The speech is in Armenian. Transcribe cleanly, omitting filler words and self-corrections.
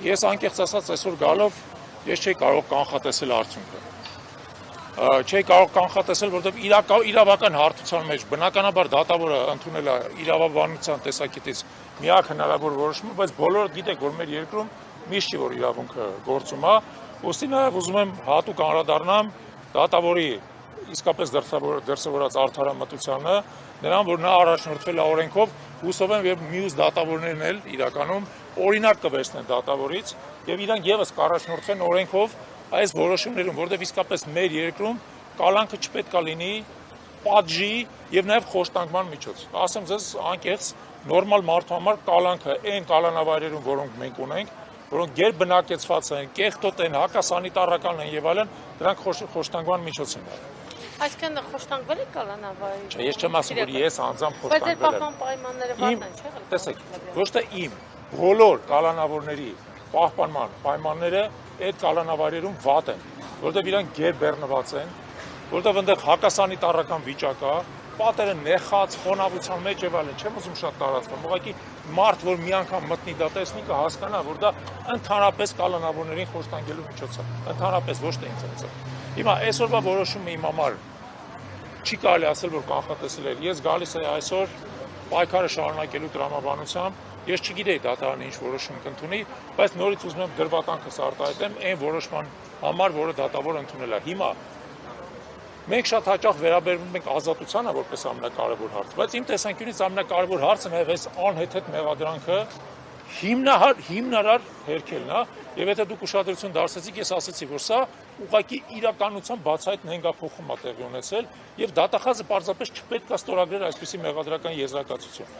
Ես անկեղծ ասած այսօր գալով ես չէի կարող կանխատեսել արդյունքը։ Չէի կարող կանխատեսել, որովհետև իրավական հարթության մեջ բնականաբար դատավորը ընդունել է իրավաբանության տեսակետից միակ հնարավոր որոշումը, բայց բոլորը գիտեք, որ մեր երկրում միշտ չի, որ իրավունքը գործում է, ուստի նաև ուզում եմ հատուկ անդրադառնամ դատավորի իսկապես դրսևորած արդարամտությանը, նրան, որ նա առաջնորդվել է օրենքով, հուսով եմ եւ մյուս դատավորներն էլ իրականում օրինակ կվերցնեն դատավորից եւ իրանք եւս կառաջնորդվեն օրենքով այս որոշումներում, որտեղ իսկապես մեր երկրում կալանքը չպետք է լինի պատժի եւ նաեւ խոշտանգման միջոց։ Ասեմ ձեզ անկեղծ նորմալ մարդու համար կալանքը այն կալանավայրերում, որոնք մենք ունենք, որոնք գերբնակեցված են, կեղտոտ են, հակասանիտարական են եւ այլն, դրանք խոշտանգման միջոց են։ Այսինքն խոշտանգվել է կալանավայրը։ Չէ, ես չեմ ասում, որ ես անձամբ խոշտանգվել եմ։ Բայց պահպան պայմանները վատն են, չէ՞։ Տեսեք, ոչ թե իմ, բոլոր կալանավորների պահպանման պայմանները այդ կալանավայրերում վատ են, որտեղ իրանք գերբեռնված են, որտեղ այնտեղ հակասանիտարական վիճակ է, պատերը նեխած, խոնավության մեջ եւ այլն, չեմ ուզում շատ տարածվում, ուղղակի մարդ, որ մի անգամ մտնի դա տեսնի, կհասկանա, որ դա ընդհանրապես կալանավորներին խոշտանգելու միջոց է, ընդհանրապես ոչ թե ինձ։ Հիմա այսօրվա որոշումը իմ համար չի կարելի ասել, որ կանխատեսել էր։ Ես գալիս եմ այսօր պայքարը շարունակելու տրամաբանությամբ, ես չգիտեի դատարանը ինչ որոշում կընդունի, բայց նորից ուզում եմ դրվատանքս արտահայտեմ այն որոշման համար, որը դատավորը ընդունել է։ Հիմա մենք շատ հաճախ վերաբերվում ենք ազատությանը որպես ամենակարևոր հարց, բայց իմ տեսանկյունից ամենակարևոր հարցը նաև այս անհեթեթ մեղադրանքը հիմնարար հերքելն է, եւ եթե դուք ուշադրություն դարձեցիք, ես ասացի, որ սա ուղղակի իրականության բացահայտ հենգափոխում է տեղի ունեցել եւ դատախազը պարզապես չպետք է ստորագրեր այսպիսի մեղադրական եզրակացություն։